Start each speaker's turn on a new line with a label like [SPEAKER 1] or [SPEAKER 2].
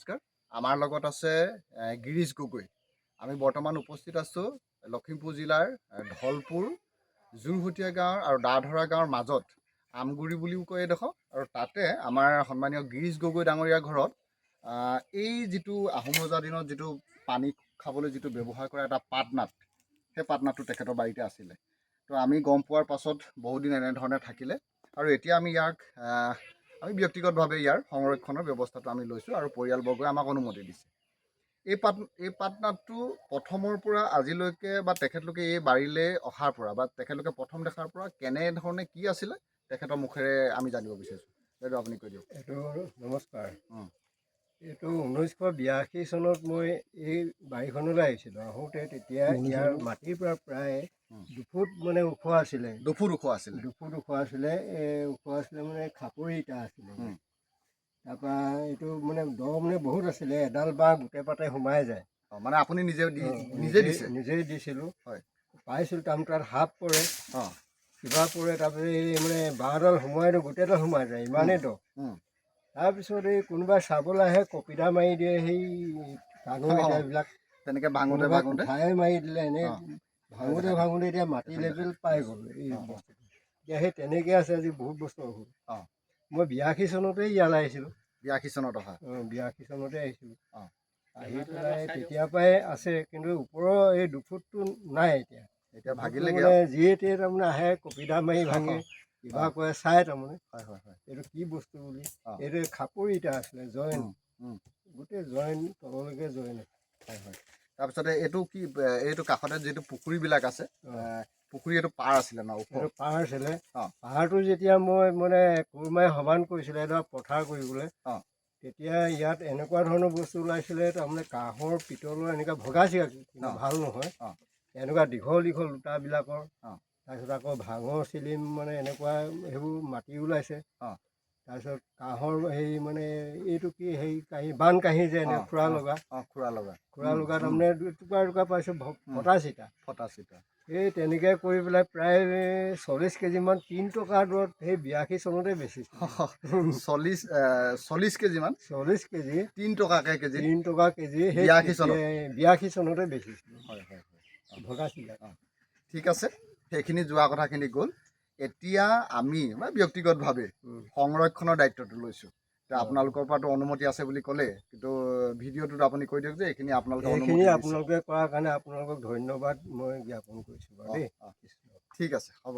[SPEAKER 1] নমস্কাৰ। আমাৰ লগত আছে গিৰীশ গগৈ। আমি বৰ্তমান উপস্থিত আছোঁ লখিমপুৰ জিলাৰ ধলপুৰ জোৰহতীয়া গাঁৱৰ আৰু দাধৰা গাঁৱৰ মাজত আমগুৰি বুলিও কয় এডোখৰ, আৰু তাতে আমাৰ সন্মানীয় গিৰীশ গগৈ ডাঙৰীয়াৰ ঘৰত এই যিটো আহোম ৰজাৰ দিনত যিটো পানী খাবলৈ যিটো ব্যৱহাৰ কৰা এটা পাটনাট, সেই পাটনাটটো তেখেতৰ বাৰীতে আছিলে। তো আমি গম পোৱাৰ পাছত বহুদিন এনেধৰণে থাকিলে, আৰু এতিয়া আমি ইয়াক আমি ব্যক্তিগতভাৱে ইয়াৰ সংৰক্ষণৰ ব্যৱস্থাটো আমি লৈছোঁ আৰু পৰিয়ালবৰ্গই আমাক অনুমতি দিছে। এই পাটনাটটো প্ৰথমৰ পৰা আজিলৈকে বা তেখেতলোকে এই বাৰীলৈ অহাৰ পৰা বা তেখেতলোকে প্ৰথম দেখাৰ পৰা কেনেধৰণে কি আছিলে তেখেতৰ মুখেৰে আমি জানিব বিচাৰিছোঁ। এইটো আপুনি কৈ দিয়ক।
[SPEAKER 2] এইটো নমস্কাৰ। এইটো 1982 চনত মই এই বাৰীখনলৈ আহিছিলোঁ। আহোঁতে তেতিয়া ইয়াৰ মাটিৰ পৰা প্ৰায় 2 ফুট মানে ওখ আছিলে।
[SPEAKER 1] 2 ফুট ওখ আছিলে।
[SPEAKER 2] 2 ফুট ওখ আছিলে। ওখ আছিলে মানে খাপৰি ইটা আছিলে। তাৰপৰা এইটো মানে দ মানে বহুত আছিলে, এডাল বাঁহ গোটেই পাতে সোমাই যায়।
[SPEAKER 1] মানে আপুনি নিজেই দিছিলোঁ।
[SPEAKER 2] হয়, পাইছিলোঁ। তাৰমানে তাত সাপ পৰে, কিবা পৰে, তাৰপিছত এই মানে বাঁহডাল সোমাই দিওঁ, গোটেইডাল সোমাই যায়, ইমানেই দ। তাৰপিছত এই কোনোবাই চাবলৈ আহে, কপিদা মাৰি দিয়ে, সেই কাণৰ ইটাবিলাক
[SPEAKER 1] তেনেকৈ ভাঙোতে
[SPEAKER 2] ঠাই মাৰি দিলে। এনেই ভাঙোতে এতিয়া মাটি লেভেল পাই গ'ল এই বস্তুটো। এতিয়া সেই তেনেকৈ আছে আজি বহুত বছৰ হ'ল। মই 82 চনতেই ইয়ালৈ আহিছিলোঁ।
[SPEAKER 1] 82 চনত অহা?
[SPEAKER 2] 82 চনতে আহিছিলোঁ। আহি পেলাই তেতিয়াৰ পৰাই আছে, কিন্তু ওপৰৰ এই 2 ফুটটো নাই এতিয়া।
[SPEAKER 1] এতিয়া ভাগিলে
[SPEAKER 2] মানে যিয়ে তিয়ে তাৰমানে আহে, কপিদা মাৰি ভাঙে, কিবা কৰে, চাই তাৰমানে এইটো কি বস্তু বুলি। এইটো খাপৰি ইটা আছিলে, জইন, গোটেই জইন, তললৈকে জইন আছে।
[SPEAKER 1] তাৰপিছতে এইটো কি, এইটো কাষতে যিটো পুখুৰীবিলাক আছে, পুখুৰী এইটো পাৰ আছিলে ন?
[SPEAKER 2] এইটো পাৰ আছিলে। পাৰটো যেতিয়া মই মানে কোৰমাই সমান কৰিছিলে এইটো পথাৰ কৰিবলৈ, তেতিয়া ইয়াত এনেকুৱা ধৰণৰ বস্তু ওলাইছিলে, তাৰমানে কাঁহৰ, পিতলৰ এনেকুৱা ভগা চিগা, কিন্তু ভাল নহয়, এনেকুৱা দীঘল দীঘল লোটাবিলাকৰ। তাৰপিছত আকৌ ভাঙৰ চিলিম, মানে এনেকুৱা সেইবোৰ মাটি ওলাইছে। তাৰপিছত কাঁহৰ হেৰি, মানে এইটো কি হেৰি কাঁহী, বান কাঁহী যে এনে খুৰা লগা তাৰমানে টুকুৰা পাইছোঁ, ফটা চিটা। এই তেনেকৈ কৰি পেলাই প্ৰায় 40 কেজিমান 3 টকাৰ দৰত সেই 82 চনতে বেচিছোঁ।
[SPEAKER 1] 40 কেজিমান?
[SPEAKER 2] 40 কেজি
[SPEAKER 1] 3 টকাকৈ কেজি?
[SPEAKER 2] 3 টকা কেজি সেই 82 চনতে বেচিছিলোঁ। ভগা চিগা।
[SPEAKER 1] ঠিক আছে, সেইখিনি যোৱা কথাখিনি গ'ল। এতিয়া আমি ব্যক্তিগতভাৱে সংৰক্ষণৰ দায়িত্বটো লৈছোঁ। এতিয়া আপোনালোকৰ পৰাতো অনুমতি আছে বুলি ক'লে, কিন্তু ভিডিঅ'টোত আপুনি কৈ দিয়ক যে এইখিনি আপোনালোকে
[SPEAKER 2] কৰাৰ কাৰণে আপোনালোকক ধন্যবাদ মই জ্ঞাপন কৰিছোঁ বাৰু দেই।
[SPEAKER 1] ঠিক আছে, হ'ব।